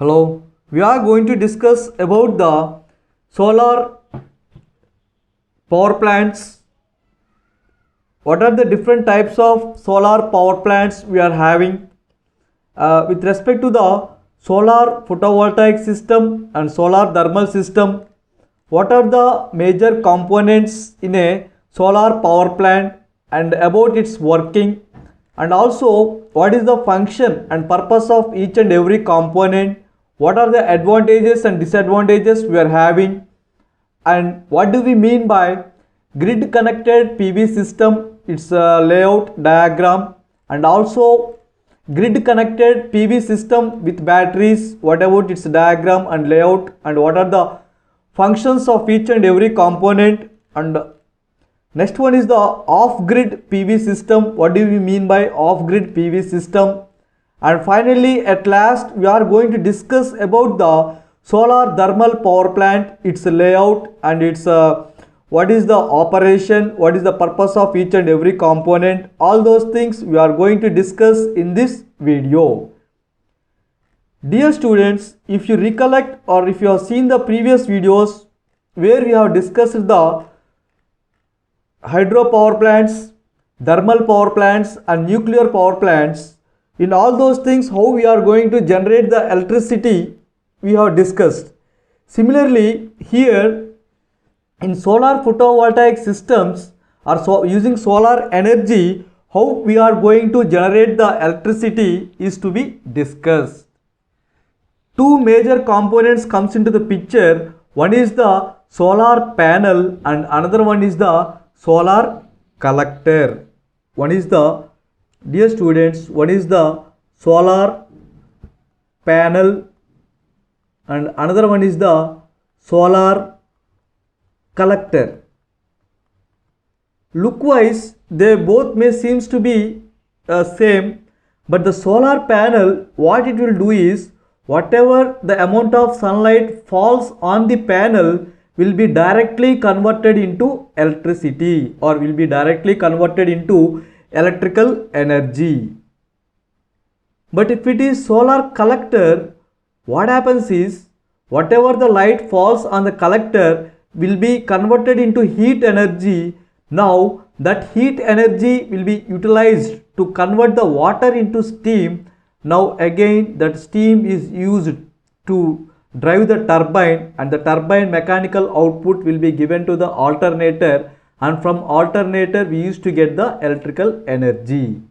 Hello, we are going to discuss about the solar power plants. What are the different types of solar power plants we are having? With respect to the solar photovoltaic system and solar thermal system, what are the major components in a solar power plant and about its working, and also what is the function and purpose of each and every component, what are the advantages and disadvantages we are having, and what do we mean by grid connected PV system, its layout diagram, and also grid connected PV system with batteries, what about its diagram and layout, and what are the functions of each and every component. And next one is the off-grid PV system. What do we mean by off-grid PV system? And finally, at last, we are going to discuss about the solar thermal power plant, its layout and its what is the operation, what is the purpose of each and every component. All those things we are going to discuss in this video. Dear students, if you recollect or if you have seen the previous videos where we have discussed the hydropower plants, thermal power plants and nuclear power plants, in all those things how we are going to generate the electricity we have discussed. Similarly, here in solar photovoltaic systems or using solar energy, how we are going to generate the electricity is to be discussed. Two major components comes into the picture. One is the solar panel and another one is the solar collector. One is the, dear students, one is the solar panel and another one is the solar collector. Look-wise, they both may seems to be same, but the solar panel, what it will do is, whatever the amount of sunlight falls on the panel will be directly converted into electricity or will be directly converted into electrical energy. But if it is solar collector, what happens is, whatever the light falls on the collector will be converted into heat energy. Now that heat energy will be utilized to convert the water into steam. Now again that steam is used to drive the turbine and the turbine mechanical output will be given to the alternator, and from alternator we used to get the electrical energy.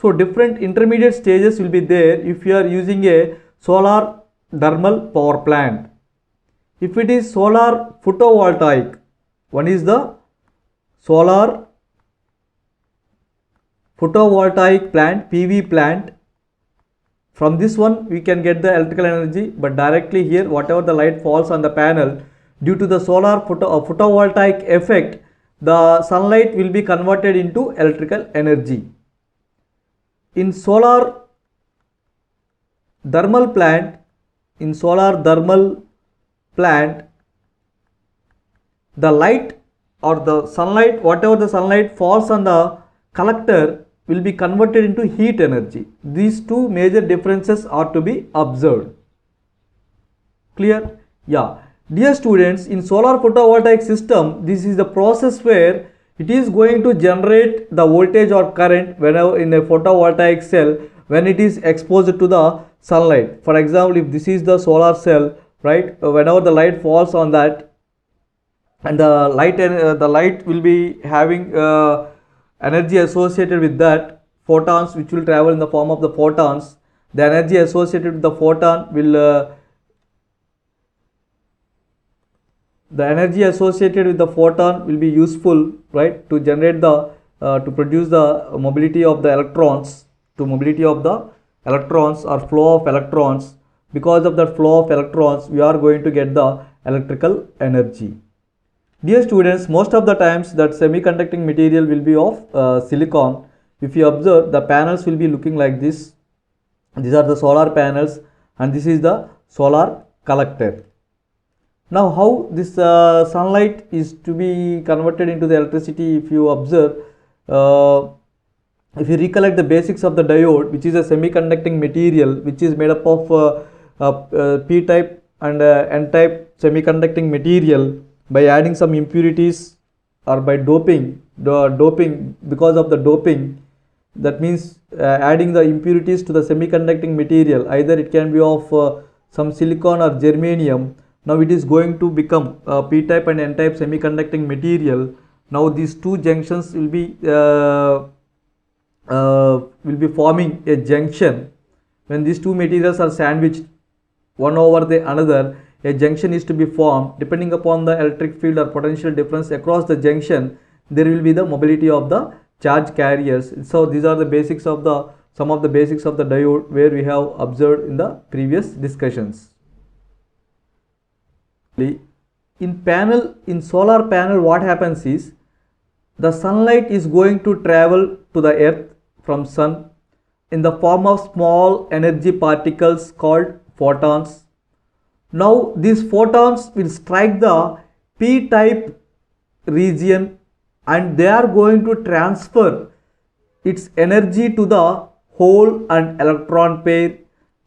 So different intermediate stages will be there if you are using a solar thermal power plant. If it is solar photovoltaic, one is the solar photovoltaic plant, PV plant. From this one we can get the electrical energy, but directly here whatever the light falls on the panel, due to the solar photovoltaic effect, the sunlight will be converted into electrical energy. In solar thermal plant, the light or the sunlight, whatever the sunlight falls on the collector will be converted into heat energy. These two major differences are to be observed. Clear? Yeah. Dear students, in solar photovoltaic system, this is the process where it is going to generate the voltage or current whenever in a photovoltaic cell when it is exposed to the sunlight. For example, if this is the solar cell, right, whenever the light falls on that, and the light will be having energy associated with that, photons which will travel in the form of the photons. The energy associated with the photon will be useful, right, to generate the to produce the mobility of the electrons, or flow of electrons. Because of that flow of electrons we are going to get the electrical energy. Dear students, most of the times that semiconducting material will be of silicon. If you observe, the panels will be looking like this. These are the solar panels and this is the solar collector. Now how this sunlight is to be converted into the electricity, if you observe, if you recollect the basics of the diode, which is a semiconducting material which is made up of p-type and n-type semiconducting material by adding some impurities or by doping because of the doping. That means adding the impurities to the semiconducting material, either it can be of some silicon or germanium. Now it is going to become p-type and n-type semiconducting material. Now these two junctions will be forming a junction. When these two materials are sandwiched one over the another, a junction is to be formed. Depending upon the electric field or potential difference across the junction, there will be the mobility of the charge carriers. So these are the basics of the some of the basics of the diode where we have observed in the previous discussions. In solar panel, what happens is the sunlight is going to travel to the earth from sun in the form of small energy particles called photons. Now these photons will strike the p-type region and they are going to transfer its energy to the hole and electron pair.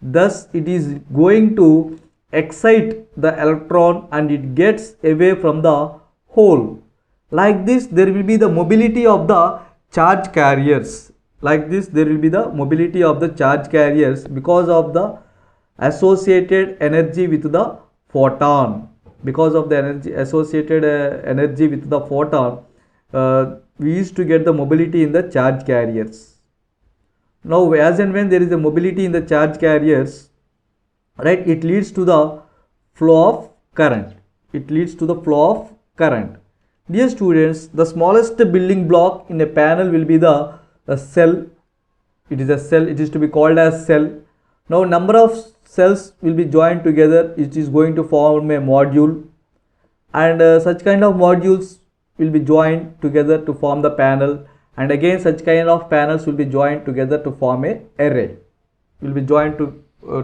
Thus it is going to excite the electron and it gets away from the hole. Like this, there will be the mobility of the charge carriers. Like this, there will be the mobility of the charge carriers because of the associated energy with the photon. Because of the energy associated energy with the photon, we used to get the mobility in the charge carriers. Now, as and when there is a mobility in the charge carriers, right, it leads to the flow of current. It leads to the flow of current. Dear students, the smallest building block in a panel will be the cell. It is a cell. It is to be called as cell. Now, number of cells will be joined together. It is going to form a module, and such kind of modules will be joined together to form the panel, and again such kind of panels will be joined together to form a array. Will be joined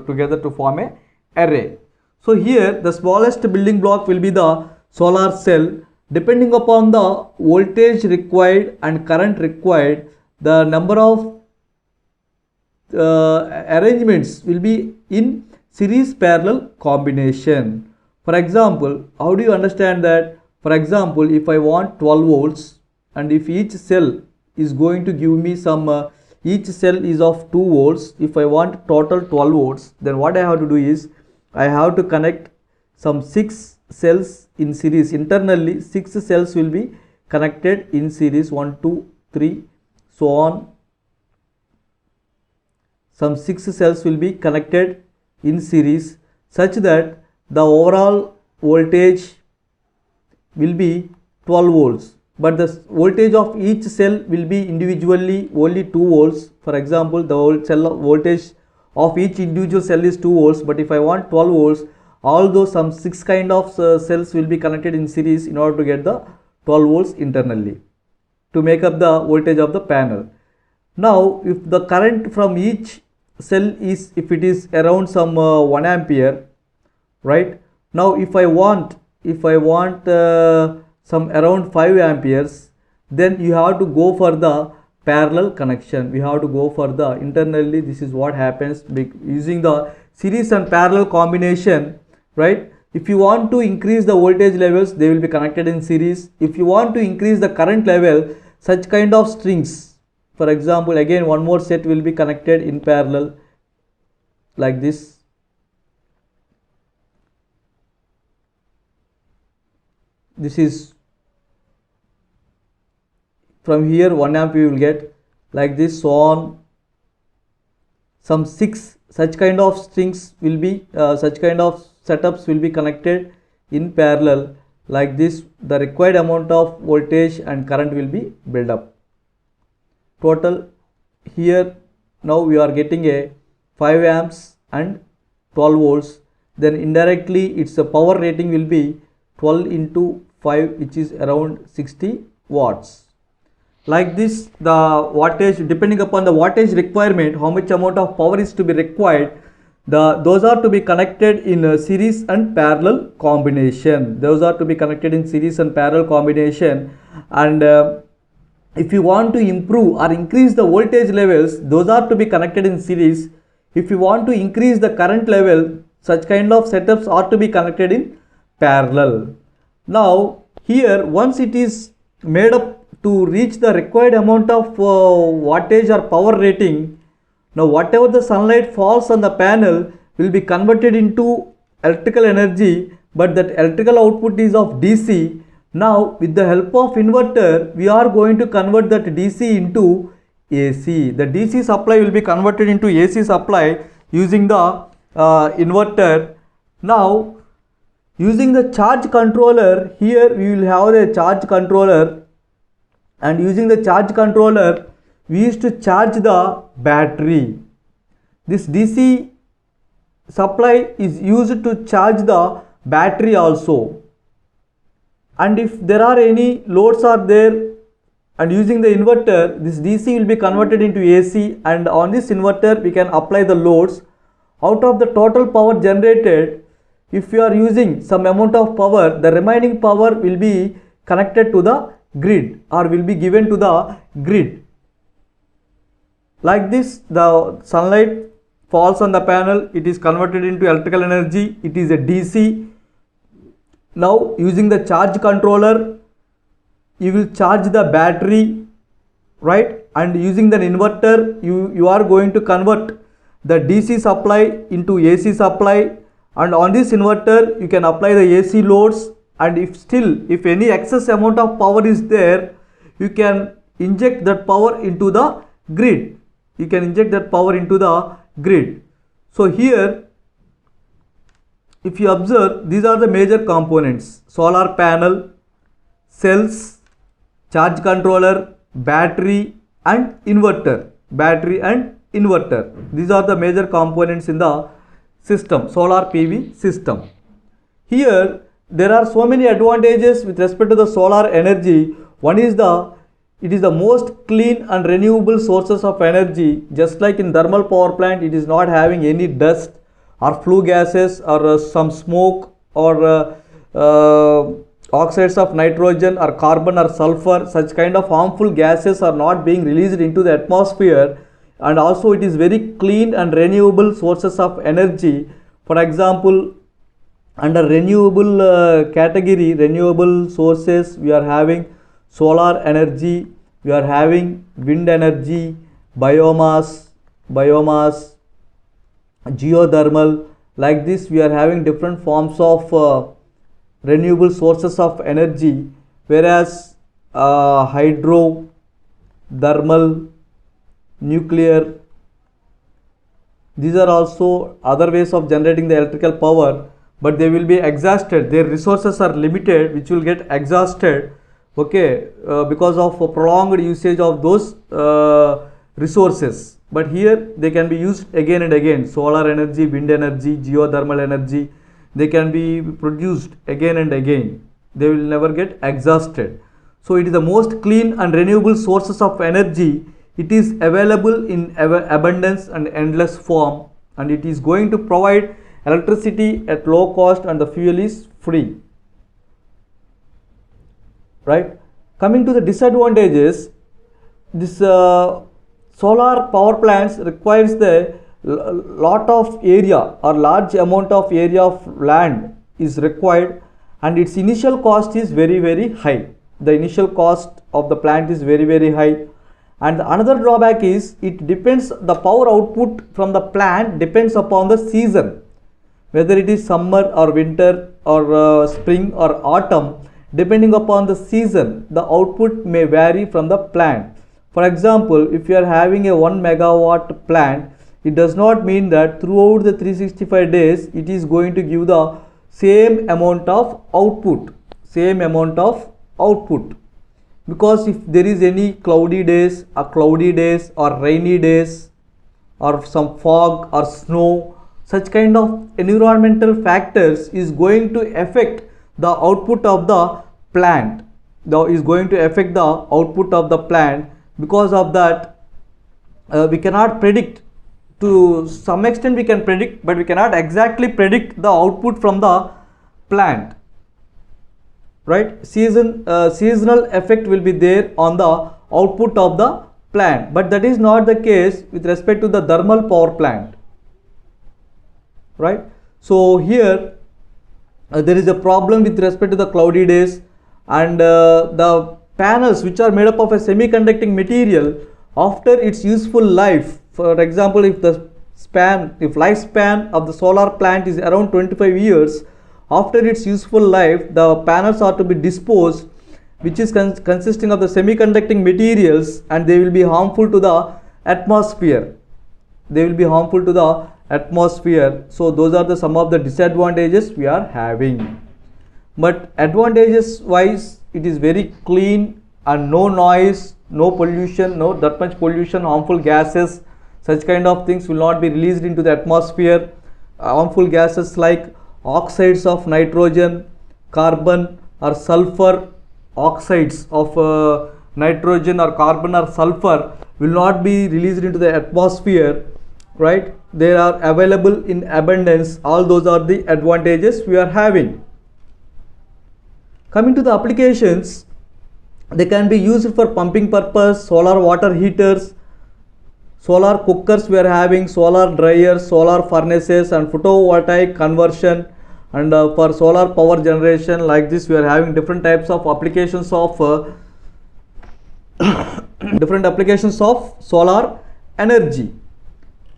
together to form a array. So here the smallest building block will be the solar cell. Depending upon the voltage required and current required, the number of arrangements will be in series parallel combination. For example, how do you understand that? For example, if I want 12 volts and if each cell is going to give me some each cell is of 2 volts. If I want total 12 volts, then what I have to do is I have to connect some 6 cells in series. Internally 6 cells will be connected in series, 1 2 3 so on. Some 6 cells will be connected in series such that the overall voltage will be 12 volts, but the voltage of each cell will be individually only 2 volts. For example, the cell voltage of each individual cell is 2 volts, but if I want 12 volts, although some 6 kind of cells will be connected in series in order to get the 12 volts internally to make up the voltage of the panel. Now if the current from each cell is, if it is around some 1 ampere, right? Now if I want some around 5 amperes, then you have to go for the parallel connection. We have to go for the internally. This is what happens using the series and parallel combination, right? If you want to increase the voltage levels, they will be connected in series. If you want to increase the current level, such kind of strings, for example, again one more set will be connected in parallel like this. This is from here 1 amp you will get like this, so on. Some 6 such kind of strings will be such kind of setups will be connected in parallel like this. The required amount of voltage and current will be built up. Total here now we are getting a 5 amps and 12 volts. Then indirectly its power rating will be 12 into 5, which is around 60 watts. Like this, the wattage, depending upon the wattage requirement, how much amount of power is to be required, those are to be connected in a series and parallel combination. Those are to be connected in series and parallel combination. And if you want to improve or increase the voltage levels, those are to be connected in series. If you want to increase the current level, Such kind of setups are to be connected in parallel. Now here, once it is made up to reach the required amount of wattage or power rating, now whatever the sunlight falls on the panel will be converted into electrical energy, but that electrical output is of DC. Now with the help of inverter, we are going to convert that DC into AC. The DC supply will be converted into AC supply using the inverter. Now using the charge controller, here we will have a charge controller, and using the charge controller we used to charge the battery. This DC supply is used to charge the battery also, and if there are any loads are there, and using the inverter, this DC will be converted into AC, and on this inverter we can apply the loads. Out of the total power generated, if you are using some amount of power, the remaining power will be connected to the grid or will be given to the grid. Like this, the sunlight falls on the panel, it is converted into electrical energy, it is a DC. Now using the charge controller, you will charge the battery, right? And using the inverter, you are going to convert the DC supply into AC supply, and on this inverter you can apply the AC loads, and if any excess amount of power is there, you can inject that power into the grid. So here, if you observe, these are the major components: solar panel, cells, charge controller, battery and inverter. These are the major components in the system, solar PV system. Here there are so many advantages with respect to the solar energy. One is it is the most clean and renewable sources of energy. Just like in thermal power plant, it is not having any dust or flue gases or some smoke or oxides of nitrogen or carbon or sulfur. Such kind of harmful gases are not being released into the atmosphere, and also it is very clean and renewable sources of energy. For example, under renewable category, renewable sources, we are having solar energy, we are having wind energy, biomass, geothermal. Like this, we are having different forms of renewable sources of energy, whereas hydro, thermal, nuclear, these are also other ways of generating the electrical power, but they will be exhausted. Their resources are limited, which will get exhausted, okay, because of prolonged usage of those resources. But here they can be used again and again. Solar energy, wind energy, geothermal energy, they can be produced again and again. They will never get exhausted. So it is the most clean and renewable sources of energy. It is available in abundance and endless form, and it is going to provide electricity at low cost, and the fuel is free, right? Coming to the disadvantages, this solar power plants requires the lot of area or large amount of area of land is required, and its initial cost is very high. The initial cost of the plant is very high. And another drawback is the power output from the plant depends upon the season, whether it is summer or winter or spring or autumn. Depending upon the season, the output may vary from the plant. For example, if you are having a 1 megawatt plant, it does not mean that throughout the 365 days it is going to give the same amount of output, because if there is any cloudy days or rainy days or some fog or snow, such kind of environmental factors is going to affect the output of the plant. Because of that, we cannot predict. To some extent we can predict, but we cannot exactly predict the output from the plant, right? Seasonal effect will be there on the output of the plant, but that is not the case with respect to the thermal power plant, right? So here there is a problem with respect to the cloudy days, and the panels which are made up of a semiconducting material, after its useful life, for example, if lifespan of the solar plant is around 25 years, after its useful life the panels are to be disposed, which is consisting of the semiconducting materials, and they will be harmful to the atmosphere. So those are the some of the disadvantages we are having. But advantages wise, it is very clean and no noise, no pollution, no that much pollution, harmful gases, such kind of things will not be released into the atmosphere. Harmful gases like oxides of nitrogen, carbon or sulfur, oxides of nitrogen or carbon or sulfur will not be released into the atmosphere, right? They are available in abundance. All those are the advantages we are having. Coming to the applications, they can be used for pumping purpose, solar water heaters, solar cookers we are having, solar dryers, solar furnaces and photovoltaic conversion, and for solar power generation. Like this we are having different types of applications of solar energy.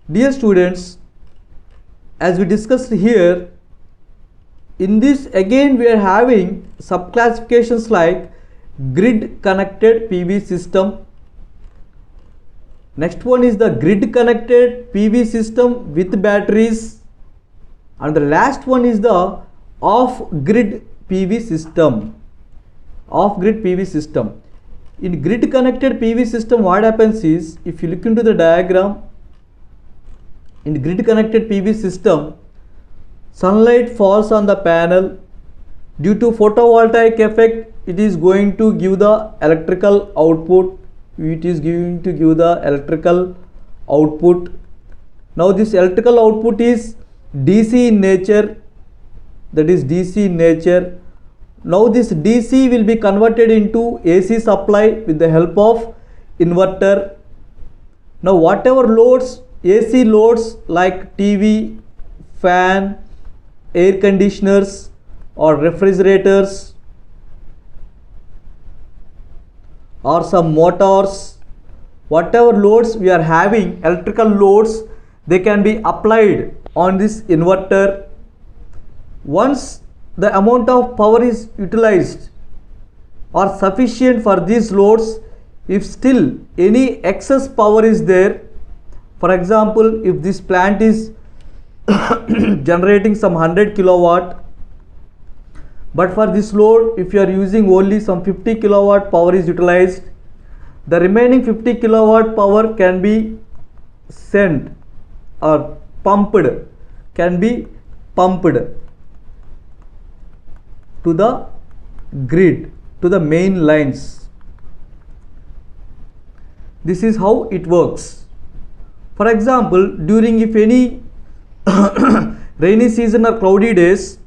Dear students, as we discussed here, in this again we are having subclassifications like grid connected PV system. Next one is the grid connected PV system with batteries, and the last one is the off grid PV system. In grid connected PV system, what happens is, if you look into the diagram, in grid connected PV system, sunlight falls on the panel. Due to photovoltaic effect, it is going to give the electrical output. Now this electrical output is DC in nature, Now this DC will be converted into AC supply with the help of inverter. Now whatever loads, AC loads like TV, fan, air conditioners or refrigerators or some motors, whatever loads we are having, electrical loads, they can be applied on this inverter. Once the amount of power is utilized or sufficient for these loads, if still any excess power is there, for example, if this plant is generating some 100 kilowatt, but for this load if you are using only some 50 kilowatt power is utilized, the remaining 50 kilowatt power can be sent or can be pumped to the grid, to the main lines. This is how it works. For example, during if any rainy season or cloudy days,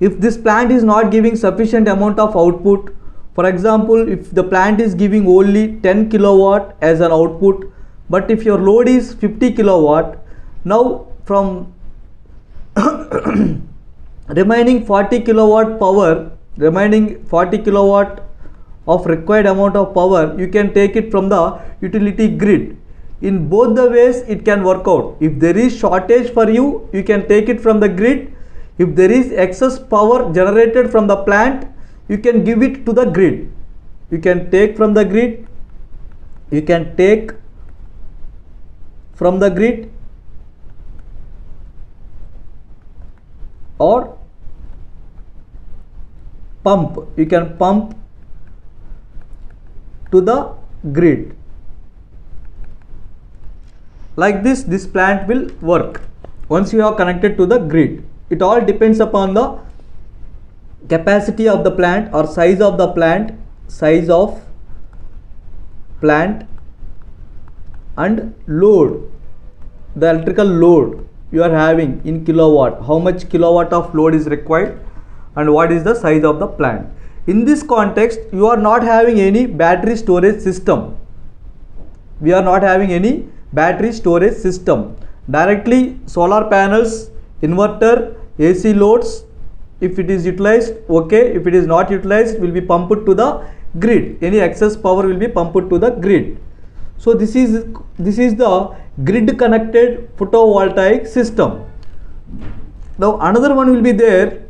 if this plant is not giving sufficient amount of output, for example, if the plant is giving only 10 kilowatt as an output, but if your load is 50 kilowatt, now from remaining 40 kilowatt of required amount of power, you can take it from the utility grid. In both the ways it can work out. If there is shortage for you, you can take it from the grid. If there is excess power generated from the plant, you can give it to the grid. You can take from the grid, or pump. You can pump to the grid. Like this plant will work once you are connected to the grid. It all depends upon the capacity of the plant or size of the plant, and load, the electrical load you are having in kilowatt, how much kilowatt of load is required and what is the size of the plant. In this context, you are not having any battery storage system. We are not having any battery storage system. Directly solar panels inverter, AC loads. If it is utilized, okay. If it is not utilized, will be pumped to the grid. Any excess power will be pumped to the grid. So this is the grid connected photovoltaic system. Now another one will be there,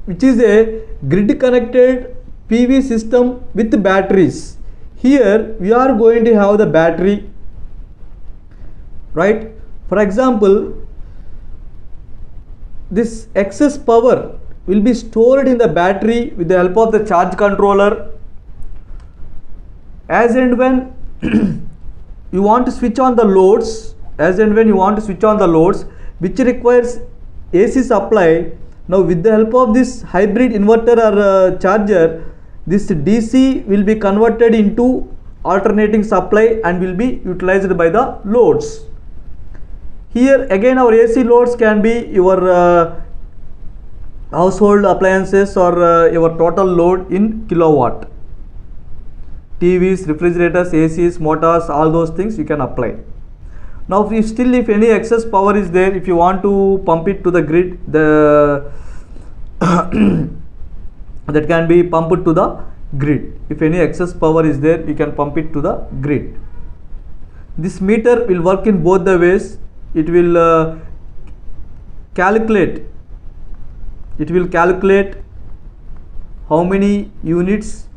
which is a grid connected PV system with batteries. Here we are going to have the battery, right? For example, this excess power will be stored in the battery with the help of the charge controller. As and when you want to switch on the loads, which requires AC supply, now with the help of this hybrid inverter or charger, this DC will be converted into alternating supply and will be utilized by the loads. Here again our AC loads can be your household appliances or your total load in kilowatt. TVs, refrigerators, ACs, motors, all those things you can apply. Now if any excess power is there, if you want to pump it to the grid, that can be pumped to the grid. If any excess power is there, you can pump it to the grid. This meter will work in both the ways. It will calculate how many units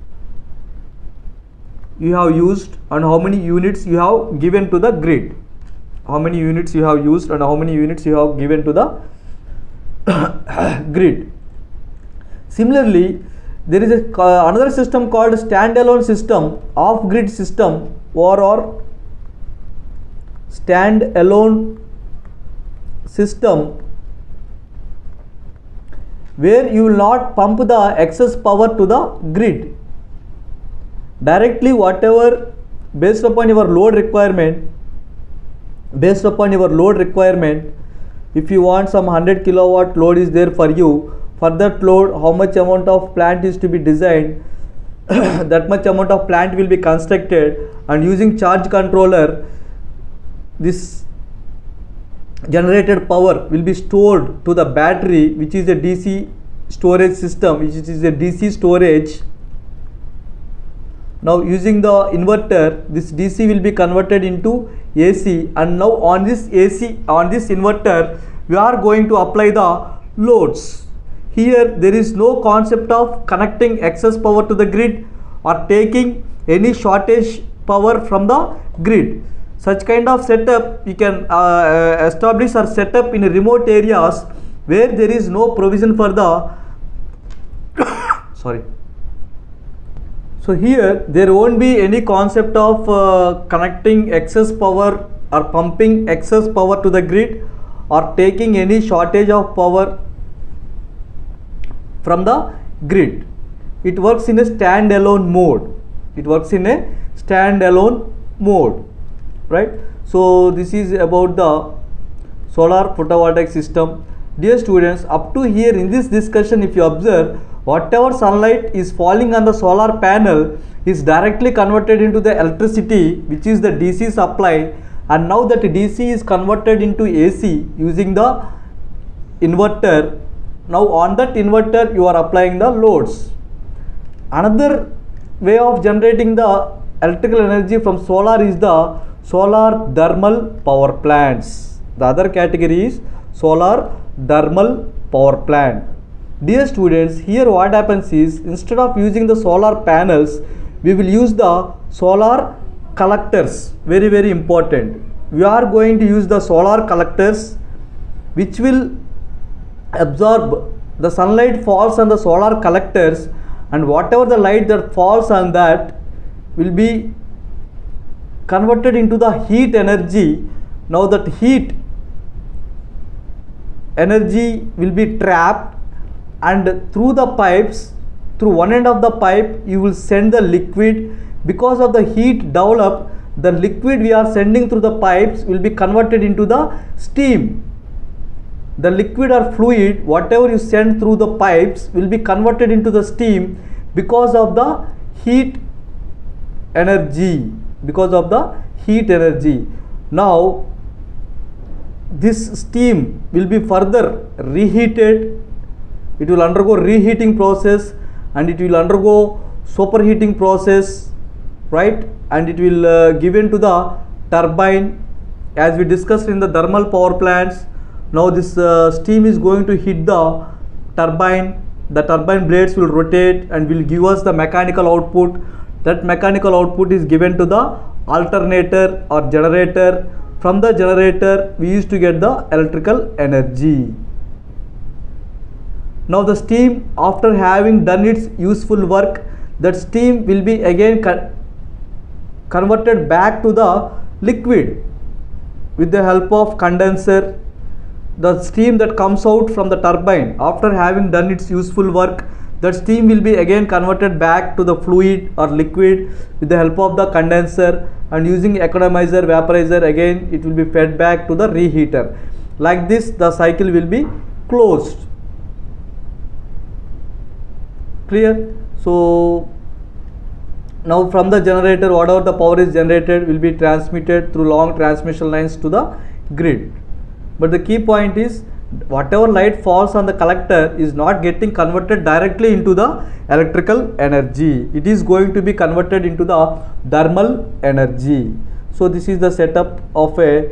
you have used and how many units you have given to the grid. How many units you have used and how many units you have given to the grid. Similarly, there is another system called standalone system, off-grid system, or standalone system, where you will not pump the excess power to the grid. Directly whatever based upon your load requirement, if you want some 100 kilowatt load is there for you, for that load how much amount of plant is to be designed, that much amount of plant will be constructed, and using charge controller this generated power will be stored to the battery, which is a DC storage system, which is a DC storage. Now using the inverter, this DC will be converted into AC, and now on this inverter we are going to apply the loads. Here there is no concept of connecting excess power to the grid or taking any shortage power from the grid. Such kind of setup you can establish or set up in remote areas where there is no provision for the sorry. So here there won't be any concept of connecting excess power or pumping excess power to the grid or taking any shortage of power from the grid. It works in a standalone mode. Right? So this is about the solar photovoltaic system. Dear students, up to here in this discussion, if you observe, whatever sunlight is falling on the solar panel is directly converted into the electricity, which is the DC supply, and now that DC is converted into AC using the inverter. Now on that inverter you are applying the loads. Another way of generating the electrical energy from solar is the solar thermal power plants. The other category is solar thermal power plant. Dear students, here what happens is, instead of using the solar panels, we will use the solar collectors. Very, very important. We are going to use the solar collectors, which will absorb the sunlight falls on the solar collectors, and whatever the light that falls on that will be converted into the heat energy. Now that heat energy will be trapped, and through the pipes, through one end of the pipe you will send the liquid. Because of the heat developed, the liquid we are sending through the pipes will be converted into the steam. The liquid or fluid, whatever you send through the pipes, will be converted into the steam because of the heat energy. Now this steam will be further reheated. It will undergo reheating process and it will undergo superheating process, right? And it will given to the turbine, as we discussed in the thermal power plants. Now this steam is going to hit the turbine. The turbine blades will rotate and will give us the mechanical output. That mechanical output is given to the alternator or generator. From the generator we used to get the electrical energy. Now the steam, after having done its useful work, that steam will be again converted back to the liquid with the help of condenser. The steam that comes out from the turbine after having done its useful work, that steam will be again converted back to the fluid or liquid with the help of the condenser, and using economizer, vaporizer, again it will be fed back to the reheater. Like this the cycle will be closed. Clear? So now from the generator, whatever the power is generated will be transmitted through long transmission lines to the grid. But the key point is, whatever light falls on the collector is not getting converted directly into the electrical energy. It is going to be converted into the thermal energy. So this is the setup of a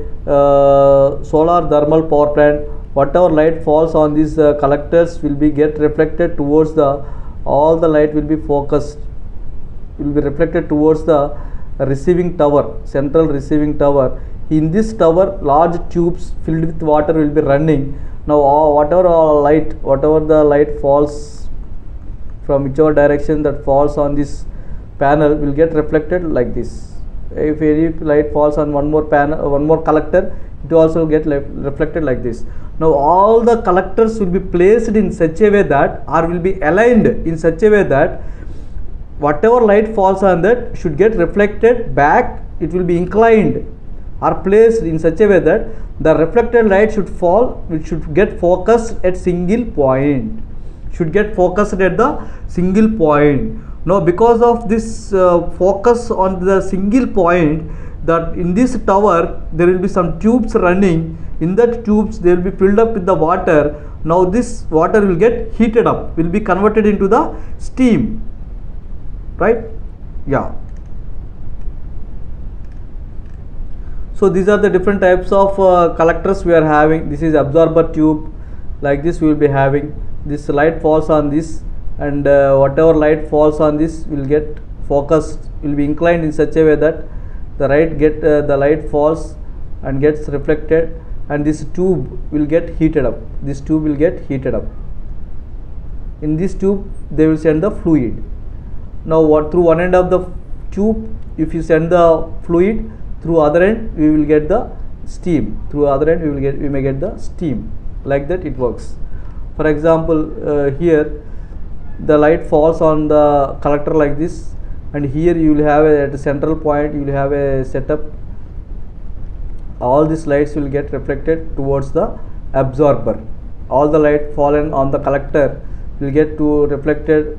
solar thermal power plant. Whatever light falls on these collectors will be get reflected towards the, all the light will be focused, will be reflected towards the receiving tower, central receiving tower. In this tower, large tubes filled with water will be running. Now whatever the light falls from whichever direction that falls on this panel will get reflected like this. If any light falls on one more panel, one more collector, it will also get reflected like this. Now all the collectors will be placed in such a way that, or will be aligned in such a way that, whatever light falls on that should get reflected back. It will be inclined or placed in such a way that the reflected light should fall, which should get focused at single point, should get focused at the single point. Now because of this focus on the single point, that in this tower there will be some tubes running. In that tubes they will be filled up with the water. Now this water will get heated up, will be converted into the steam, right? Yeah. So these are the different types of collectors we are having. This is absorber tube. Like this we will be having. This light falls on this, and whatever light falls on this will get focused, will be inclined in such a way that the light falls and gets reflected, and this tube will get heated up. This tube will get heated up. In this tube they will send the fluid. Now through one end of the tube, if you send the fluid, through other end we will get the steam. Through other end we may get the steam. Like that it works. For example, here the light falls on the collector like this, and here you will have at the central point you will have a setup. All these lights will get reflected towards the absorber. All the light fallen on the collector will get reflected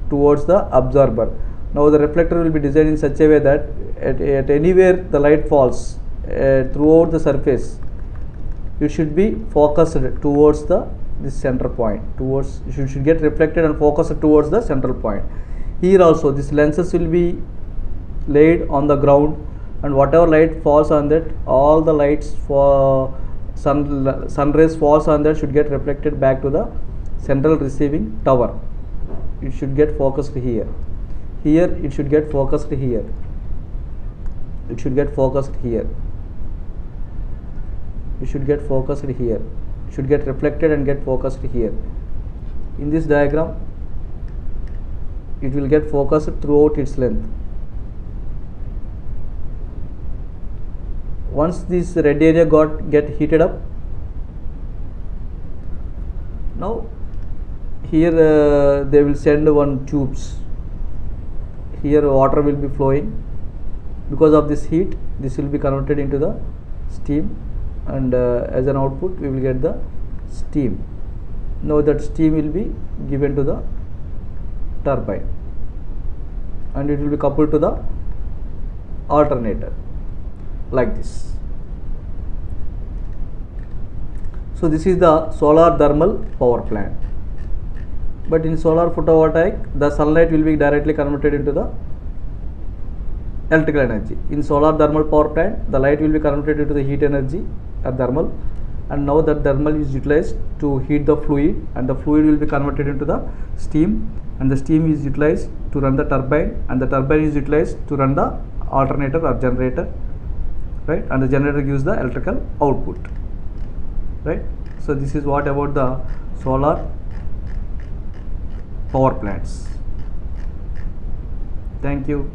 towards the absorber. Now the reflector will be designed in such a way that at anywhere the light falls throughout the surface, it should be focused towards this center point, towards should get reflected and focused towards the central point. Here also these lenses will be laid on the ground, and whatever light falls on that, all the lights for sun rays falls on that should get reflected back to the central receiving tower. It should get focused here. Here it should get focused here. It should get focused here. It should get focused here. It should get reflected and get focused here. In this diagram, it will get focused throughout its length. Once this red area get heated up, now here they will send one tubes. Here water will be flowing. Because of this heat, this will be converted into the steam, and as an output we will get the steam. Now that steam will be given to the turbine, and it will be coupled to the alternator like this. So this is the solar thermal power plant. But in solar photovoltaic, the sunlight will be directly converted into the electrical energy. In solar thermal power plant, the light will be converted into the heat energy or thermal, and now that thermal is utilized to heat the fluid, and the fluid will be converted into the steam, and the steam is utilized to run the turbine, and the turbine is utilized to run the alternator or generator, right? And the generator gives the electrical output, right? So this is what about the solar power plants. Thank you.